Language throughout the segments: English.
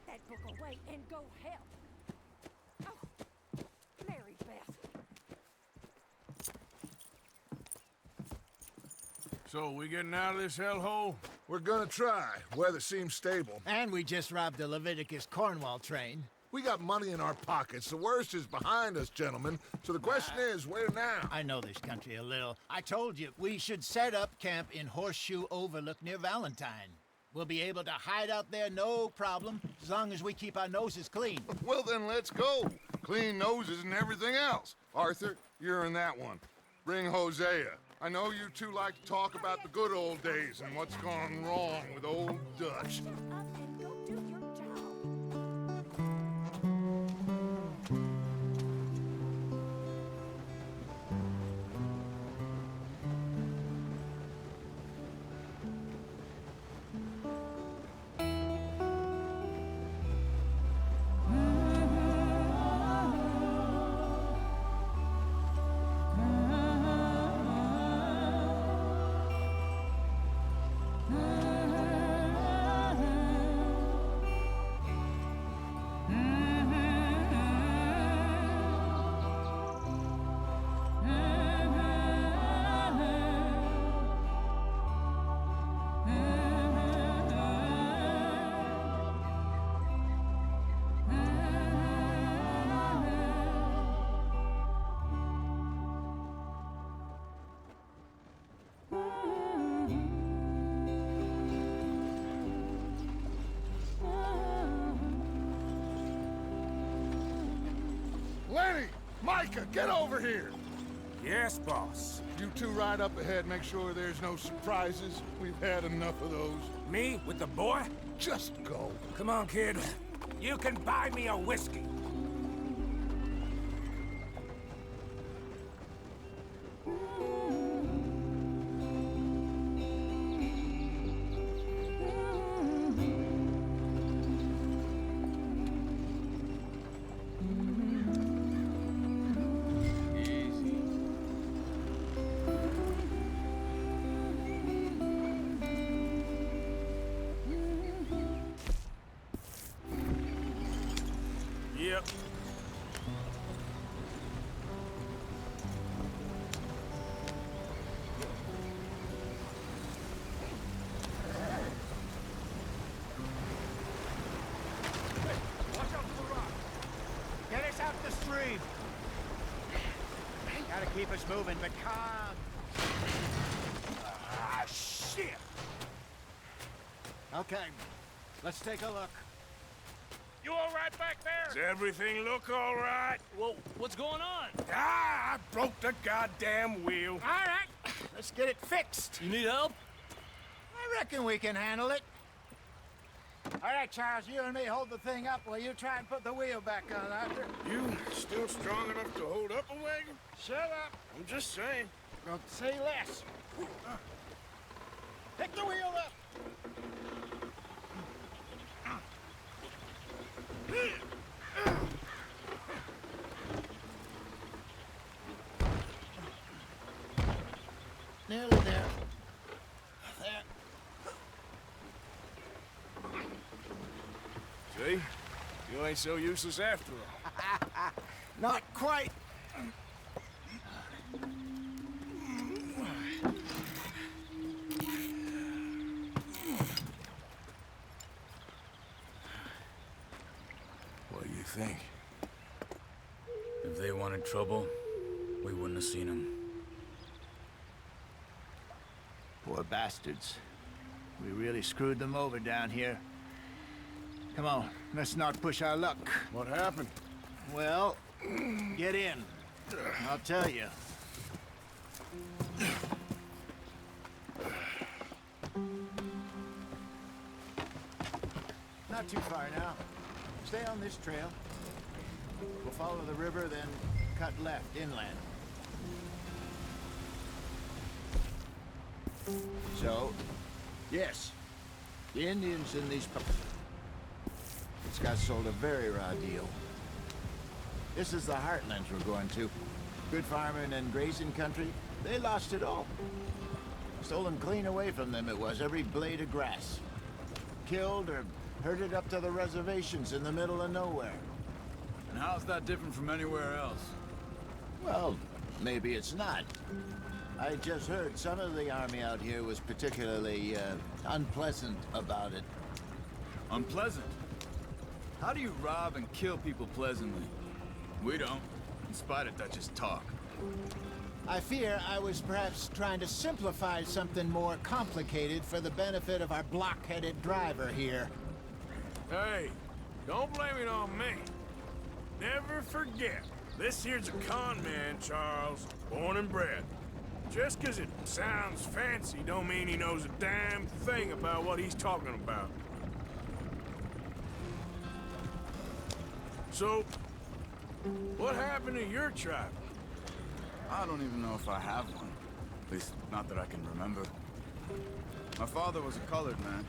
Put that book away and go help. Oh, Mary Beth. So, we getting out of this hellhole? We're gonna try. Weather seems stable. And we just robbed the Leviticus Cornwall train. We got money in our pockets. The worst is behind us, gentlemen. So the question is, where now? I know this country a little. I told you, we should set up camp in Horseshoe Overlook near Valentine. We'll be able to hide out there, no problem, as long as we keep our noses clean. Well, then let's go. Clean noses and everything else. Arthur, you're in that one. Bring Hosea. I know you two like to talk about the good old days and what's gone wrong with old Dutch. Shut up and go do your job. Lenny! Micah, get over here! Yes, boss. You two ride up ahead, make sure there's no surprises. We've had enough of those. Me with the boy? Just go. Come on, kid. You can buy me a whiskey. Yep. Watch out for the rock. Get us out the stream. Gotta keep us moving, but calm. Ah, shit! Okay, let's take a look. You all right back there? Does everything look all right? Well, what's going on? Ah, I broke the goddamn wheel. All right, let's get it fixed. You need help? I reckon we can handle it. All right, Charles, you and me hold the thing up while you try and put the wheel back on, Arthur. You still strong enough to hold up a wagon? Shut up. I'm just saying. Don't say less. Pick the wheel up. Nearly there. There. See? You ain't so useless after all. Not quite. What do you think? If they wanted trouble, we wouldn't have seen them. Poor bastards. We really screwed them over down here. Come on, let's not push our luck. What happened? Well, get in. I'll tell you. Not too far now. Stay on this trail. We'll follow the river, then cut left inland. So, yes, the Indians in these it's got sold a very raw deal. This is the heartlands we're going to. Good farming and grazing country, they lost it all. Stolen clean away from them it was, every blade of grass. Killed or Herded up to the reservations in the middle of nowhere. And how's that different from anywhere else? Well, maybe it's not. I just heard some of the army out here was particularly, unpleasant about it. Unpleasant? How do you rob and kill people pleasantly? We don't, in spite of Dutch's talk. I fear I was perhaps trying to simplify something more complicated for the benefit of our block-headed driver here. Hey, don't blame it on me. Never forget, this here's a con man, Charles, born and bred. Just 'cause it sounds fancy don't mean he knows a damn thing about what he's talking about. So, what happened to your tribe? I don't even know if I have one. At least, not that I can remember. My father was a colored man.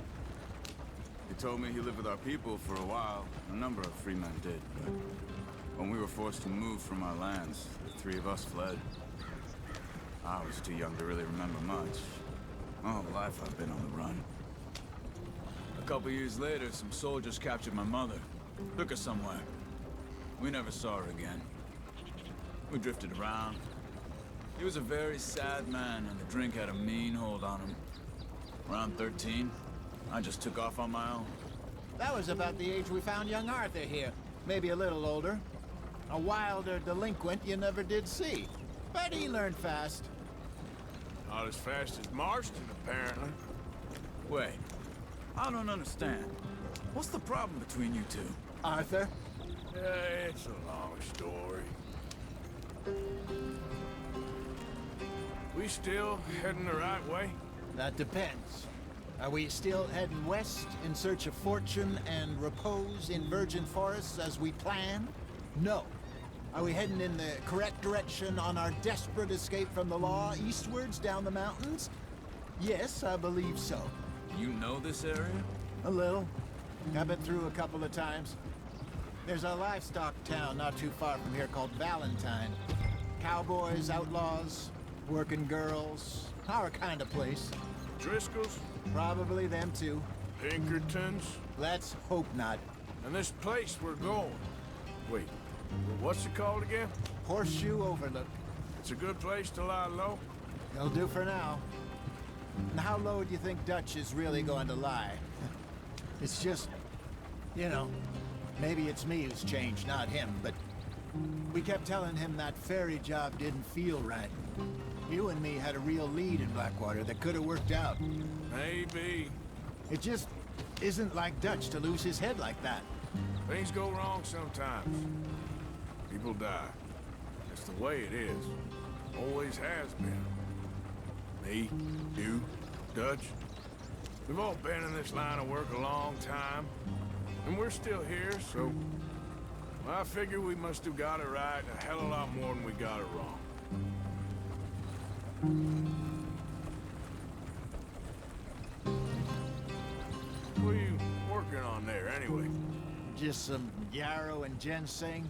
He told me he lived with our people for a while. A number of free men did, but when we were forced to move from our lands, the three of us fled. I was too young to really remember much. My whole life I've been on the run. A couple years later, some soldiers captured my mother. Took her somewhere. We never saw her again. We drifted around. He was a very sad man, and the drink had a mean hold on him. Around 13, I just took off on my own. That was about the age we found young Arthur here. Maybe a little older. A wilder delinquent you never did see. But he learned fast. Not as fast as Marston, apparently. Wait, I don't understand. What's the problem between you two? Arthur? It's a long story. We still heading the right way? That depends. Are we still heading west in search of fortune and repose in virgin forests as we planned? No. Are we heading in the correct direction on our desperate escape from the law eastwards down the mountains? Yes, I believe so. You know this area? A little. I've been through a couple of times. There's a livestock town not too far from here called Valentine. Cowboys, outlaws, working girls, our kind of place. Driscoll's? Probably them too. Pinkertons? Let's hope not. And this place we're going. Wait, what's it called again? Horseshoe Overlook. It's a good place to lie low? It'll do for now. And how low do you think Dutch is really going to lie? It's just, you know, maybe it's me who's changed, not him, but we kept telling him that ferry job didn't feel right. You and me had a real lead in Blackwater that could have worked out. Maybe. It just isn't like Dutch to lose his head like that. Things go wrong sometimes. People die. It's the way it is. Always has been. Me, you, Dutch. We've all been in this line of work a long time. And we're still here, so... I figure we must have got it right a hell of a lot more than we got it wrong. What are you working on there, anyway? Just some yarrow and ginseng.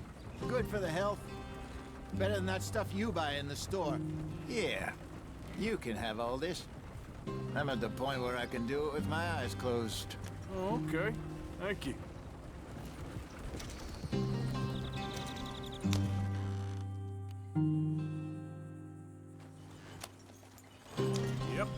Good for the health. Better than that stuff you buy in the store. Yeah, you can have all this. I'm at the point where I can do it with my eyes closed. Oh, okay. Thank you. Yep.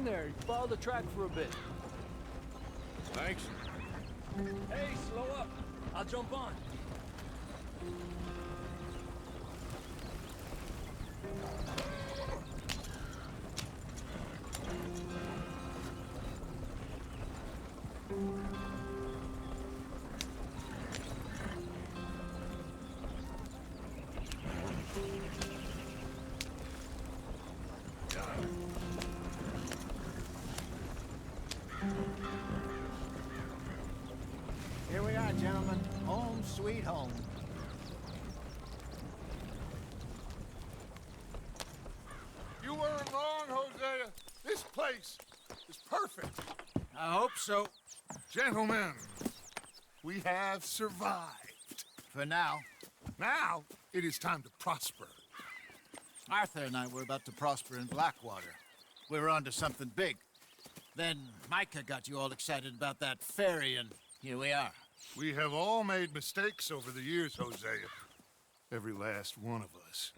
in there. Follow the track for a bit. Thanks. Hey, slow up. I'll jump on. Here we are, gentlemen. Home sweet home. You weren't wrong, Hosea. This place is perfect. I hope so. Gentlemen, we have survived. For now. Now, it is time to prosper. Arthur and I were about to prosper in Blackwater. We were onto something big. Then Micah got you all excited about that ferry, and here we are. We have all made mistakes over the years, Hosea. Every last one of us.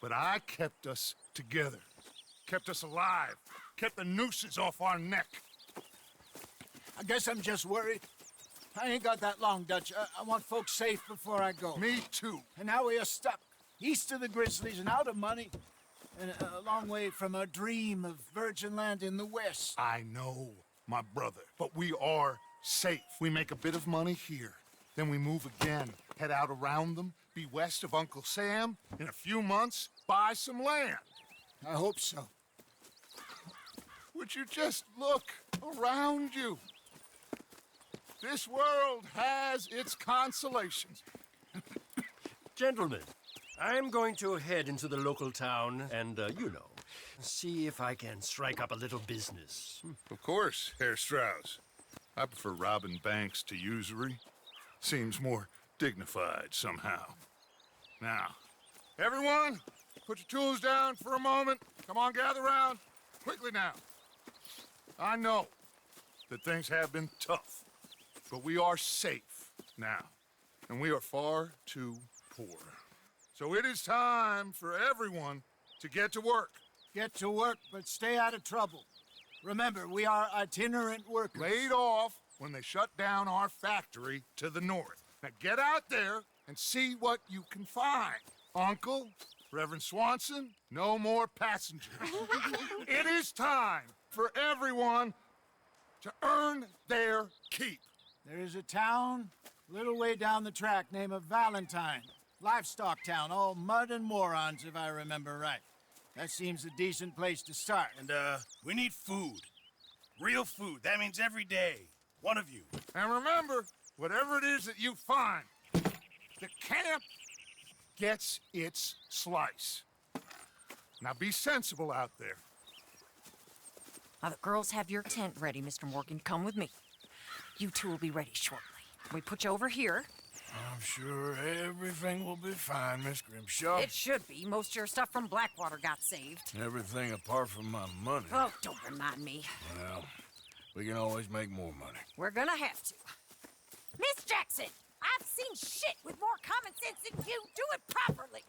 But I kept us together. Kept us alive. Kept the nooses off our neck. I guess I'm just worried. I ain't got that long, Dutch. I want folks safe before I go. Me too. And now we are stuck, east of the Grizzlies and out of money, and a long way from our dream of virgin land in the west. I know, my brother, but we are safe. We make a bit of money here, then we move again, head out around them, be west of Uncle Sam, in a few months, buy some land. I hope so. Would you just look around you? This world has its consolations. Gentlemen, I'm going to head into the local town and, see if I can strike up a little business. Of course, Herr Strauss. I prefer robbing banks to usury. Seems more dignified somehow. Now, everyone, put your tools down for a moment. Come on, gather round. Quickly now. I know that things have been tough, but we are safe now, and we are far too poor. So it is time for everyone to get to work. Get to work, but stay out of trouble. Remember, we are itinerant workers. Laid off when they shut down our factory to the north. Now get out there and see what you can find. Uncle, Reverend Swanson, no more passengers. It is time for everyone to earn their keep. There is a town a little way down the track named Valentine. Livestock town, all mud and morons, if I remember right. That seems a decent place to start. And, we need food. Real food. That means every day. One of you. And remember, whatever it is that you find, the camp gets its slice. Now be sensible out there. Now the girls have your tent ready, Mr. Morgan. Come with me. You two will be ready shortly. We put you over here. I'm sure everything will be fine, Miss Grimshaw. It should be. Most of your stuff from Blackwater got saved. Everything apart from my money. Oh, don't remind me. Well, we can always make more money. We're gonna have to. Miss Jackson, I've seen shit with more common sense than you. Do it properly.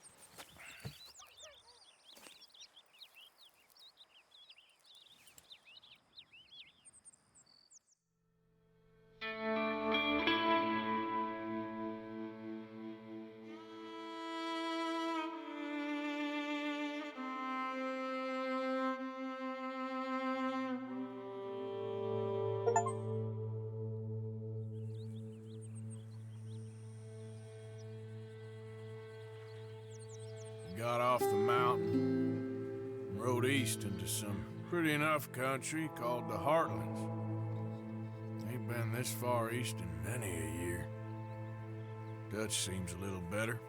Got off the mountain, rode east into some pretty enough country called the Heartlands. Ain't been this far east in many a year. Dutch seems a little better.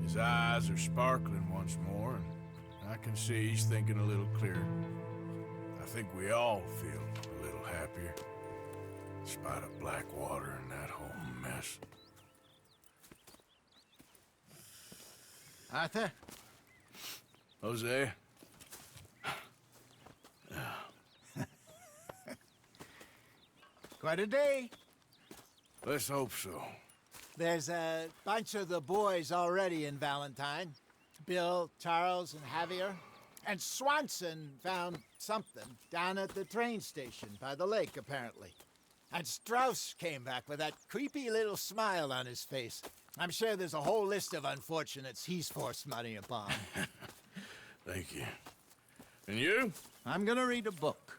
His eyes are sparkling once more, and I can see he's thinking a little clearer. I think we all feel a little happier, in spite of Blackwater and that whole mess. Arthur? Jose? Quite a day. Let's hope so. There's a bunch of the boys already in Valentine. Bill, Charles, and Javier. And Swanson found something down at the train station by the lake, apparently. And Strauss came back with that creepy little smile on his face. I'm sure there's a whole list of unfortunates he's forced money upon. Thank you. And you? I'm gonna read a book.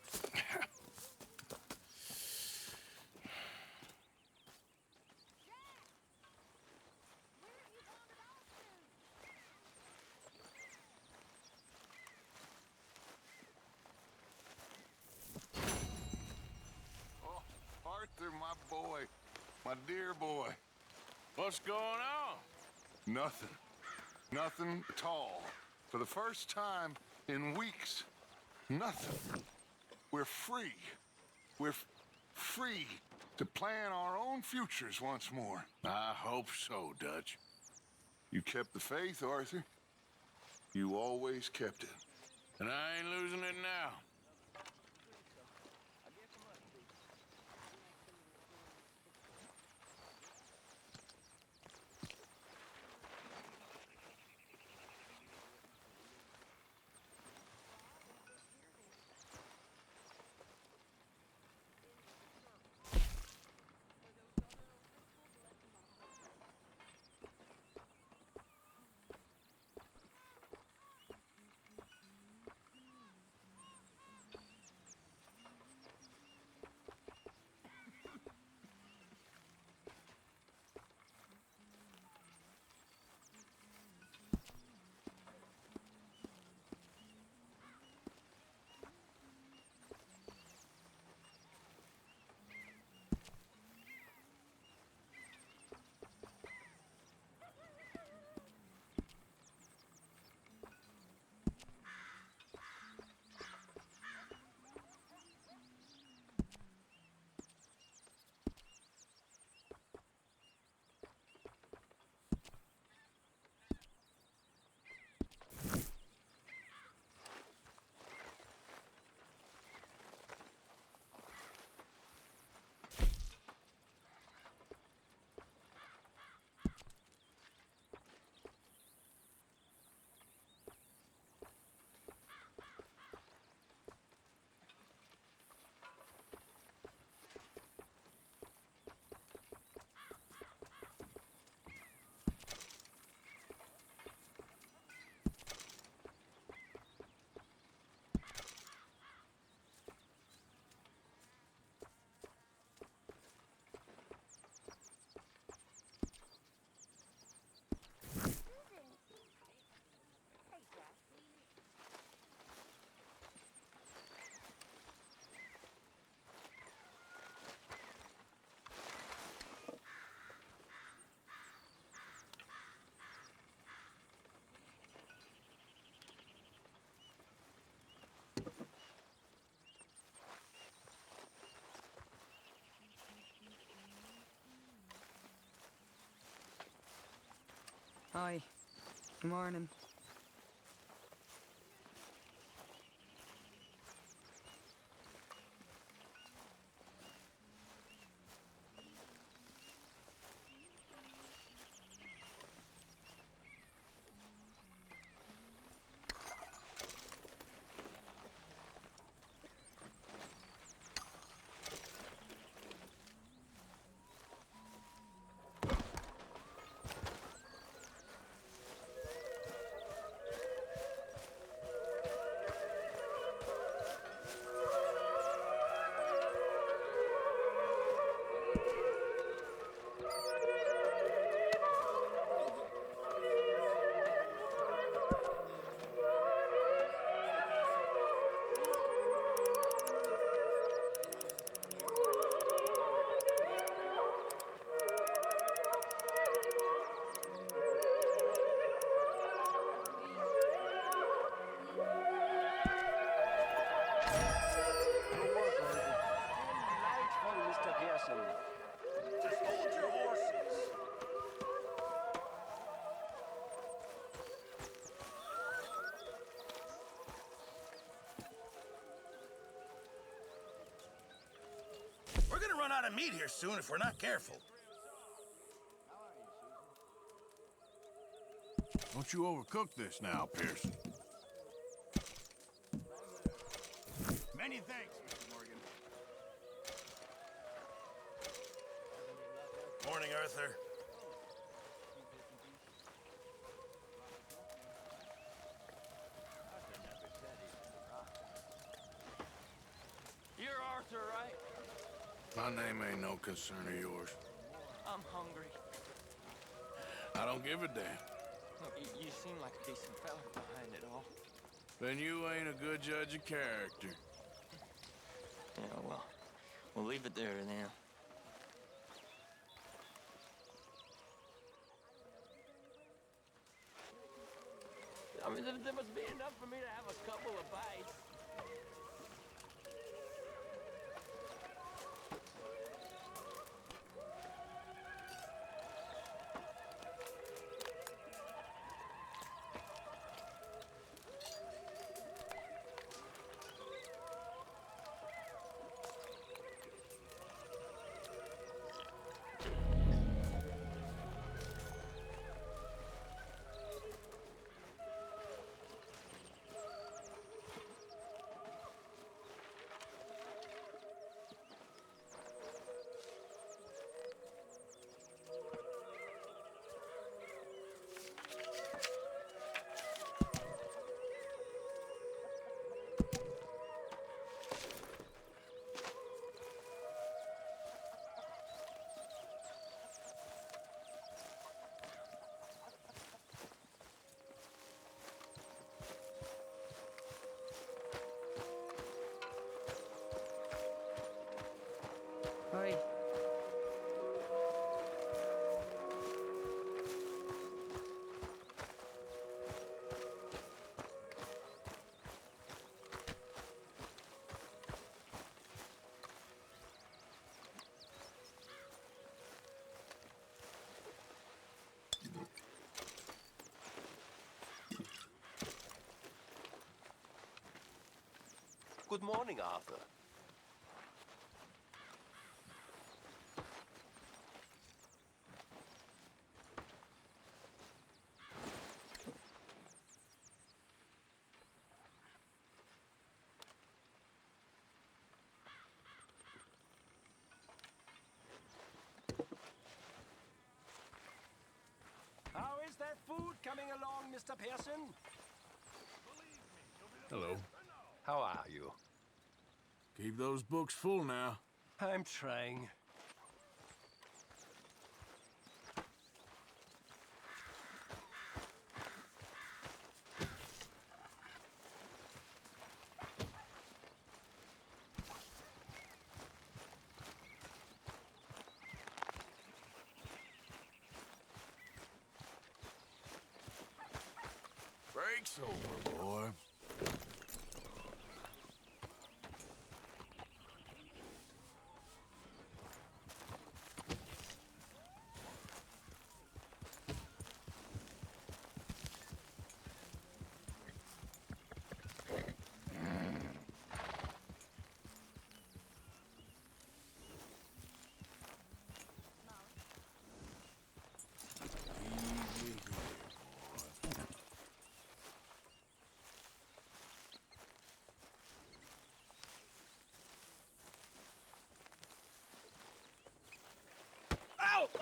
Oh, Arthur, my boy. My dear boy. What's going on? Nothing. Nothing at all. For the first time in weeks. Nothing. We're free. We're free to plan our own futures once more. I hope so, Dutch. You kept the faith, Arthur. You always kept it. And I ain't losing it now. Hi. Good morning. We're gonna run out of meat here soon if we're not careful. Don't you overcook this now, Pearson. Many thanks, Mr. Morgan. Morning, Arthur. You're Arthur, right? My name ain't no concern of yours. I'm hungry. I don't give a damn. Look, you seem like a decent fella behind it all. Then you ain't a good judge of character. Yeah, well, we'll leave it there then. I mean, there must be enough for me to have a couple of bites. Hurry. Good morning, Arthur. How is that food coming along, Mr. Pearson? Hello. How are you? Keep those books full now. I'm trying. Break's over, boy.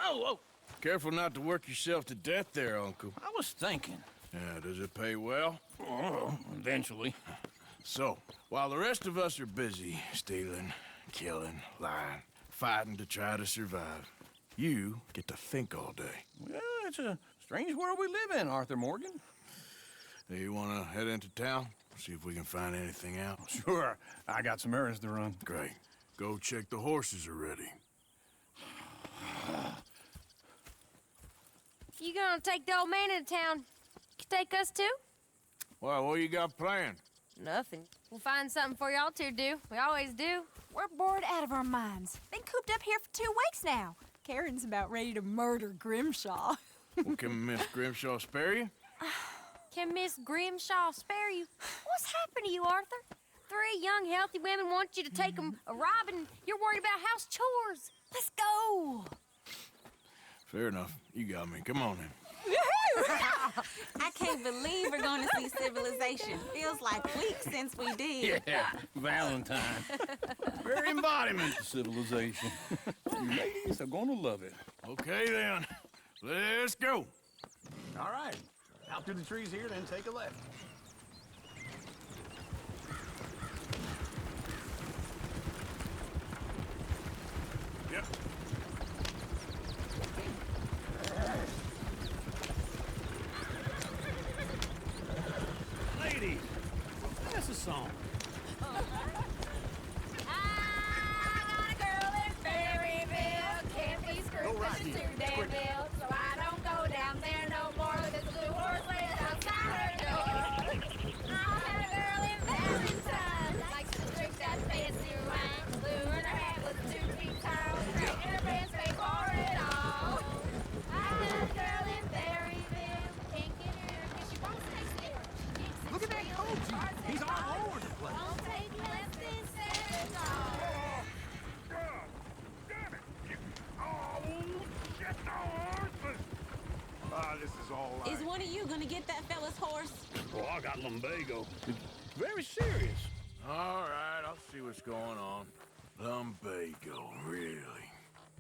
Oh, Careful not to work yourself to death there, Uncle. I was thinking. Yeah, does it pay well? Oh, eventually. So, while the rest of us are busy stealing, killing, lying, fighting to try to survive, you get to think all day. Well, it's a strange world we live in, Arthur Morgan. Hey, you want to head into town? See if we can find anything out? Sure, I got some errands to run. Great. Go check the horses are ready. You gonna take the old man into town? You take us too? Well, what you got planned? Nothing. We'll find something for y'all to do. We always do. We're bored out of our minds. Been cooped up here for 2 weeks now. Karen's about ready to murder Grimshaw. Well, can Miss Grimshaw spare you? Can Miss Grimshaw spare you? What's happened to you, Arthur? 3 young, healthy women want you to take them a robbing. You're worried about house chores. Let's go. Fair enough. You got me. Come on, then. I can't believe we're going to see civilization. Feels like weeks since we did. Yeah, Valentine. Very embodiment of civilization. You ladies are gonna love it. Okay, then. Let's go. All right. Out through the trees here, then take a left. Yep. Ladies, that's a song. Go right here. So I don't go down there no more with this blue horse waiting outside her door. I had a girl in Valentine, likes to drink that fancy wine. Blue in her hat was 2 feet tall, straight in her pants, paid for it all. I had a girl in Berryville, can't get her because she won't stay still. Look at that coach. He's all over the place. Won't take less than $7. This is all right. Is one of you going to get that fella's horse? Oh, I got lumbago. It's very serious. All right, I'll see what's going on. Lumbago, really?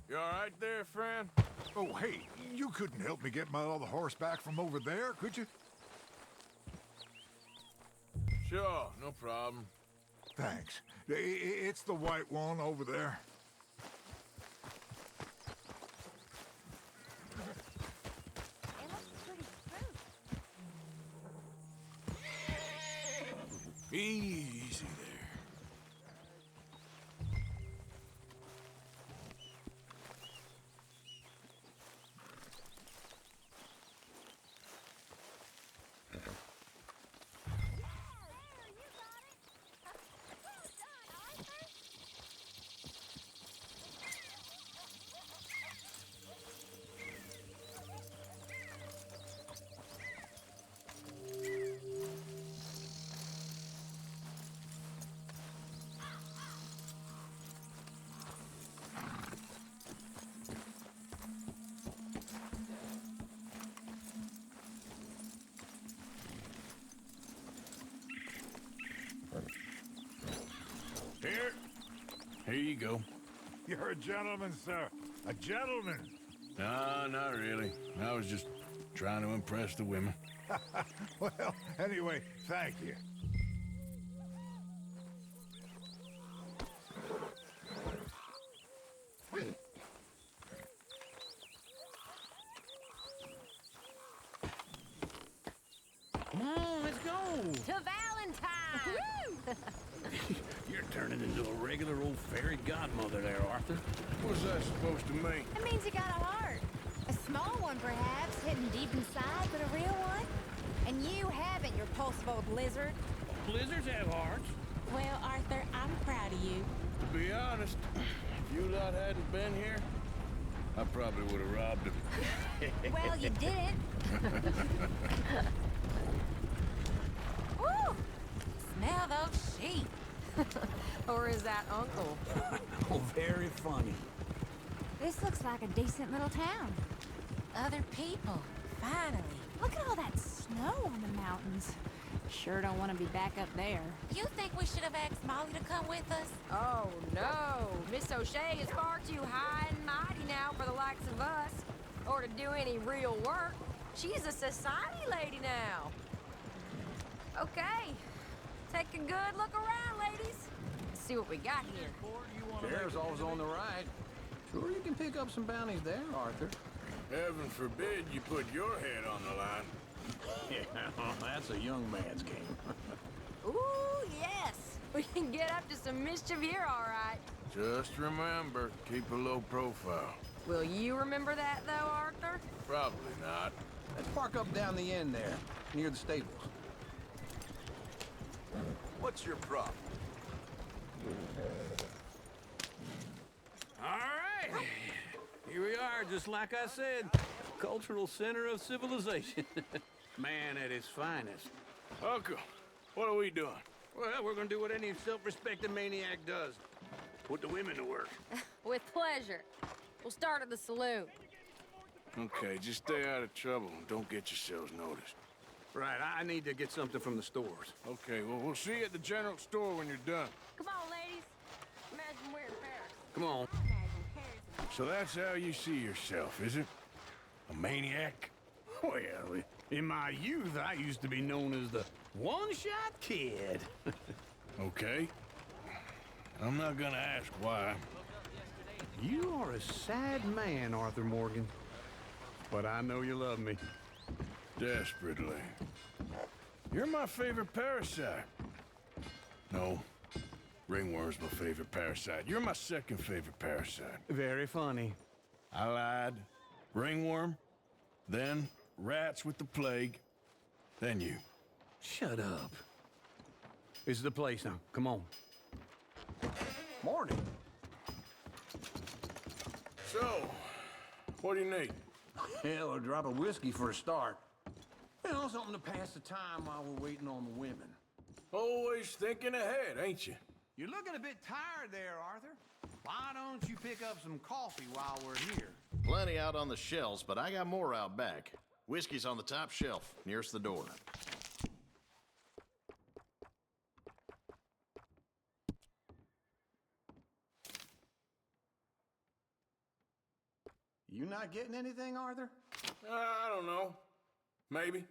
You all right there, friend? Oh, hey, you couldn't help me get my other horse back from over there, could you? Sure, no problem. Thanks. It's the white one over there. Easy there. Here you go. You're a gentleman, sir. A gentleman. No, not really. I was just trying to impress the women. Well, anyway, thank you. Come on, let's go. To Valentine! You're turning into a regular old fairy godmother there, Arthur. What's that supposed to mean? It means you got a heart. A small one, perhaps, hidden deep inside, but a real one. And you haven't, you repulsive old lizard. Blizzards have hearts. Well, Arthur, I'm proud of you. To be honest, if you lot hadn't been here, I probably would have robbed him. Well, you didn't. Woo! Smell those sheep. Or is that Uncle? Oh, very funny. This looks like a decent little town. Other people, finally. Look at all that snow on the mountains. Sure don't want to be back up there. You think we should have asked Molly to come with us? Oh, no. Miss O'Shea is far too high and mighty now for the likes of us. Or to do any real work. She's a society lady now. Okay. Take a good look around, ladies. Let's see what we got here. Sheriff's always on the right. Sure, you can pick up some bounties there, Arthur. Heaven forbid you put your head on the line. Yeah, that's a young man's game. Ooh, yes. We can get up to some mischief here, all right. Just remember, keep a low profile. Will you remember that, though, Arthur? Probably not. Let's park up down the end there, near the stables. What's your problem? All right. Here we are, just like I said. Cultural center of civilization. Man at his finest. Uncle, what are we doing? Well, we're gonna do what any self-respecting maniac does. Put the women to work. With pleasure. We'll start at the saloon. Okay, just stay out of trouble and don't get yourselves noticed. Right, I need to get something from the stores. Okay, well, we'll see you at the general store when you're done. Come on, ladies. Imagine we're in Paris. Come on. So that's how you see yourself, is it? A maniac? Well, in my youth, I used to be known as the one-shot kid. Okay. I'm not gonna ask why. You are a sad man, Arthur Morgan. But I know you love me. Desperately. You're my favorite parasite. No. Ringworm's my favorite parasite. You're my second favorite parasite. Very funny. I lied. Ringworm, then rats with the plague, then you. Shut up. This is the place now. Come on. Morning. So, what do you need? Hell, a drop of whiskey for a start. You know, something to pass the time while we're waiting on the women. Always thinking ahead, ain't you? You're looking a bit tired there, Arthur. Why don't you pick up some coffee while we're here? Plenty out on the shelves, but I got more out back. Whiskey's on the top shelf, nearest the door. You not getting anything, Arthur? I don't know. Maybe.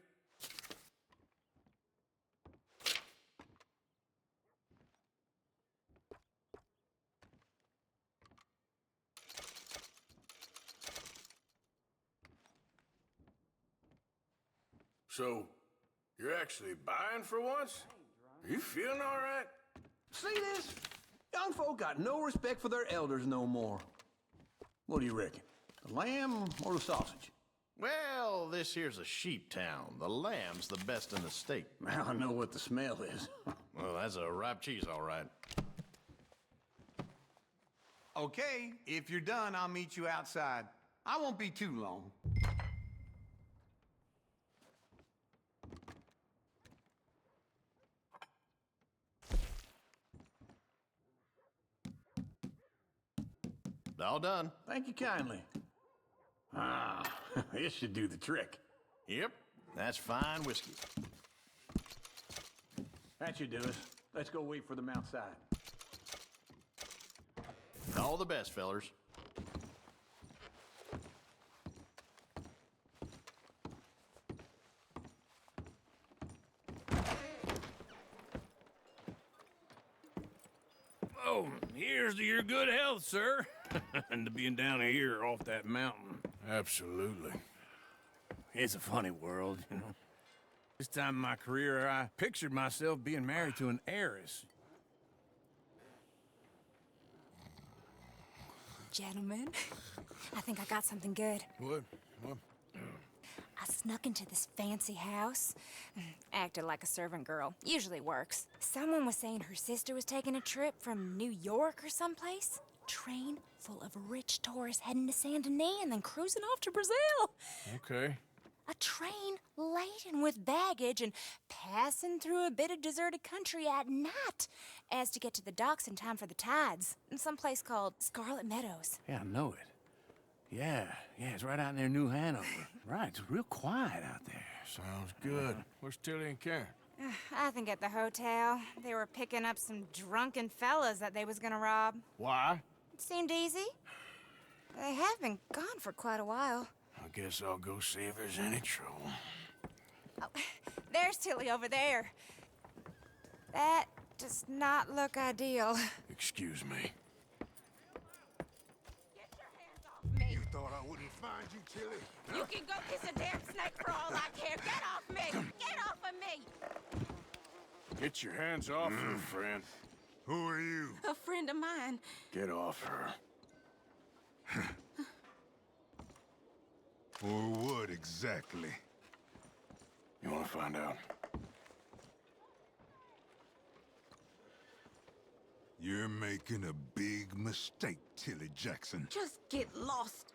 So, you're actually buying for once? Are you feeling all right? See this? Young folk got no respect for their elders no more. What do you reckon? The lamb or the sausage? Well, this here's a sheep town. The lamb's the best in the state. Now I know what the smell is. Well, that's a ripe cheese, all right. Okay, if you're done, I'll meet you outside. I won't be too long. All done. Thank you kindly. Ah, this should do the trick. Yep, that's fine whiskey. That should do us. Let's go wait for them outside. All the best, fellers. Oh, here's to your good health, sir. And to being down here off that mountain. Absolutely. It's a funny world, you know. This time in my career, I pictured myself being married to an heiress. Gentlemen, I think I got something good. What? I snuck into this fancy house, acted like a servant girl. Usually works. Someone was saying her sister was taking a trip from New York or someplace. Train full of rich tourists heading to Saint Denis and then cruising off to Brazil. Okay. A train laden with baggage and passing through a bit of deserted country at night as to get to the docks in time for the tides in some place called Scarlet Meadows. Yeah, I know it. Yeah, it's right out near New Hanover. Right, it's real quiet out there. Sounds good. Where's Tilly and Karen? I think at the hotel. They were picking up some drunken fellas that they was gonna rob. Why? It seemed easy. They have been gone for quite a while. I guess I'll go see if there's any trouble. Oh, there's Tilly over there. That does not look ideal. Excuse me. Get your hands off me. You thought I wouldn't find you, Tilly? You can go kiss a damn snake for all I care. Get off me! Get off of me! Get your hands off her, friend. Who are you? A friend of mine. Get off her. Or what exactly? You want to find out? You're making a big mistake, Tilly Jackson. Just get lost.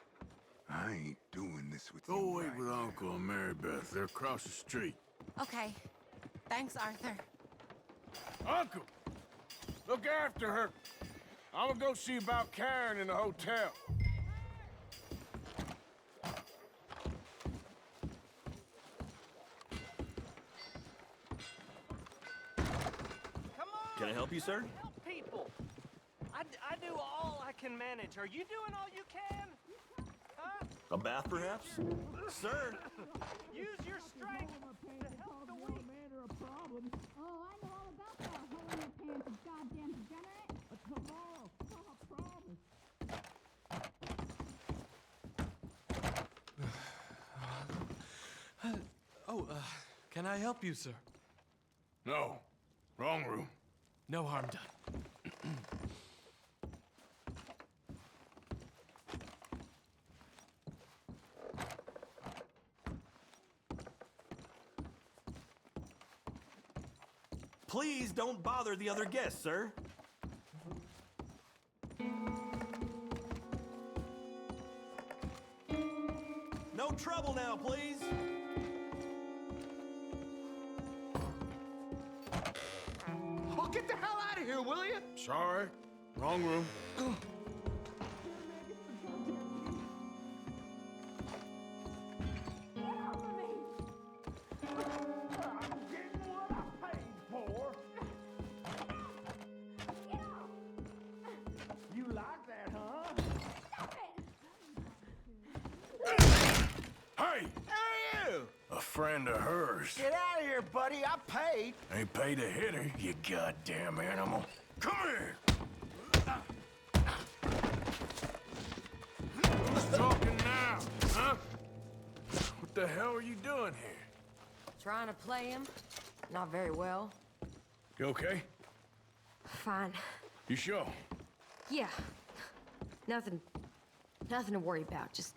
I ain't doing this with you. Go wait right with now. Uncle and Mary Beth. They're across the street. Okay. Thanks, Arthur. Uncle! Look after her. I'm gonna go see about Karen in the hotel. Can I help you, sir? Help people. I do all I can manage. Are you doing all you can? Huh? A bath, perhaps? Sir! Use your strength to help the weak. Oh, I know all about that hole in your pants, you goddamn degenerate. Tomorrow, I promise. Can I help you, sir? No. Wrong room. No harm done. Please don't bother the other guests, sir. No trouble now, please. Oh, get the hell out of here, will you? Sorry. Wrong room. You like that, huh? Hey! Who are you? A friend of hers. Get out of here, buddy. I paid. Ain't paid to hit her, you goddamn animal. Come here! Who's talking now, huh? What the hell are you doing here? Trying to play him. Not very well. You okay? Fine. You sure? Yeah. Nothing to worry about. Just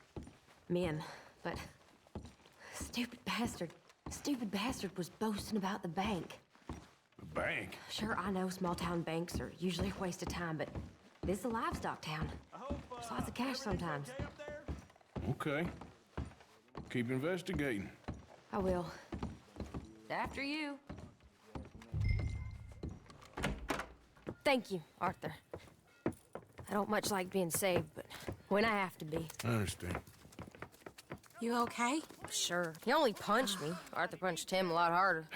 men. But stupid bastard was boasting about the bank. The bank? Sure, I know small town banks are usually a waste of time, but this is a livestock town. There's lots of cash sometimes. Okay. Keep investigating. I will. After you. Thank you, Arthur. I don't much like being saved, but when I have to be. I understand. You okay? Sure. He only punched me. Arthur punched him a lot harder.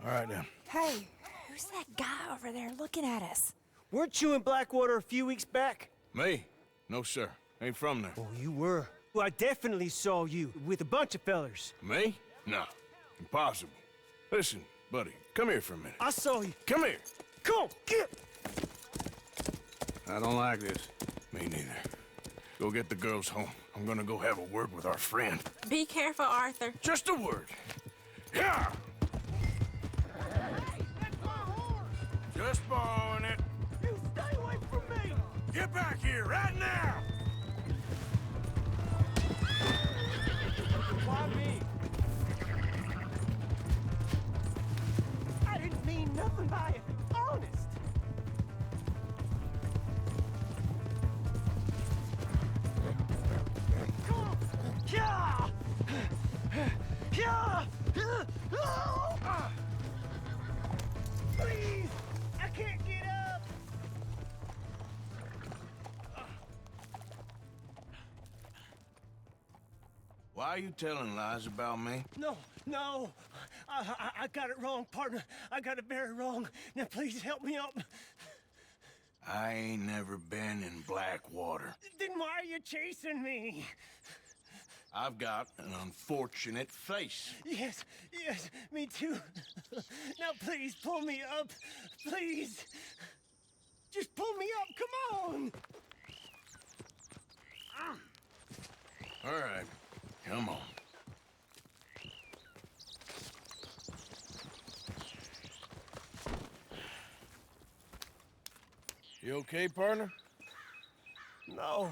All right, then. Hey, who's that guy over there looking at us? Weren't you in Blackwater a few weeks back? Me? No, sir. Ain't from there. Oh, you were. Well, I definitely saw you with a bunch of fellers. Me? No. Impossible. Listen, buddy, come here for a minute. I saw you. Come here. Come on, get! I don't like this. Me neither. Go get the girls home. I'm gonna go have a word with our friend. Be careful, Arthur. Just a word. Yeah! Hey, that's my horse! Just borrowing it. You stay away from me! Get back here right now! Why me? I didn't mean nothing by it. Honest. Come on. Yeah! Yeah! Please! I can't get up! Why are you telling lies about me? No. I got it wrong, partner. I got it very wrong. Now, please help me up. I ain't never been in Blackwater. Then why are you chasing me? I've got an unfortunate face. Yes, me too. Now, please pull me up. Please. Just pull me up. Come on. All right, come on. You okay, partner? No.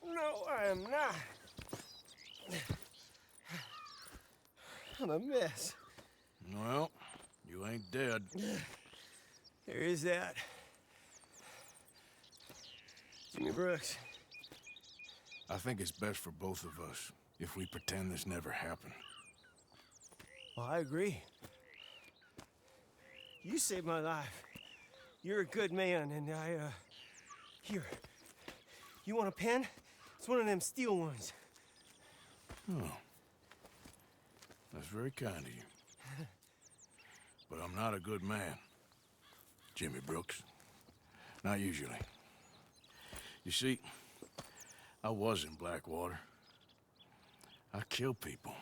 No, I am not. I'm a mess. Well, you ain't dead. There is that. Jimmy Brooks. I think it's best for both of us if we pretend this never happened. Well, I agree. You saved my life. You're a good man, and here. You want a pen? It's one of them steel ones. Oh. That's very kind of you. but I'm not a good man, Jimmy Brooks. Not usually. You see, I was in Blackwater. I killed people.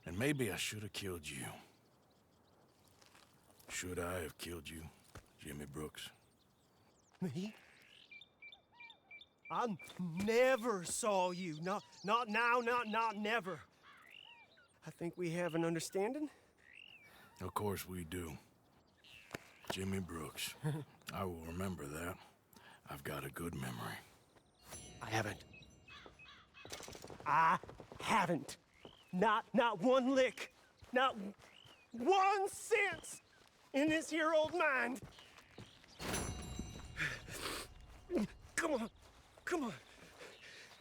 And maybe I should have killed you. Should I have killed you, Jimmy Brooks? Me? I never saw you. Not now, not never. I think we have an understanding. Of course we do. Jimmy Brooks. I will remember that. I've got a good memory. I haven't. Not one lick. Not 1 cent in this here old mind. Come on.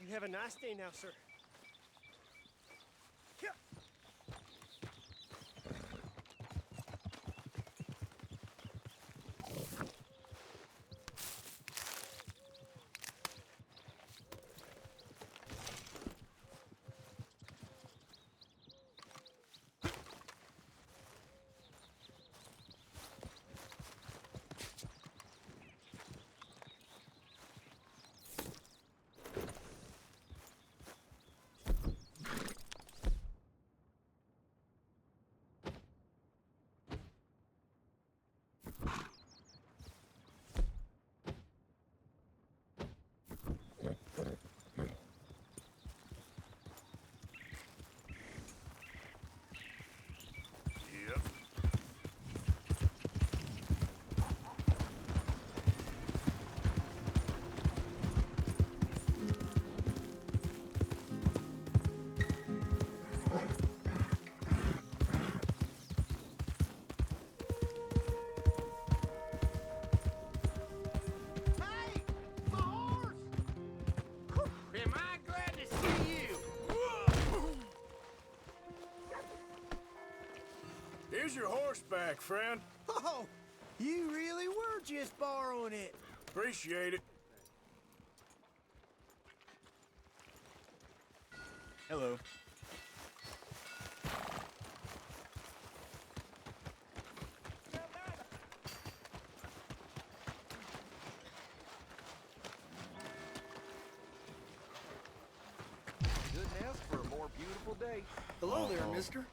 You have a nice day now, sir. Here. Here's your horseback, friend. Oh, you really were just borrowing it. Appreciate it. Hello. Couldn't ask for a more beautiful day. Hello there, mister.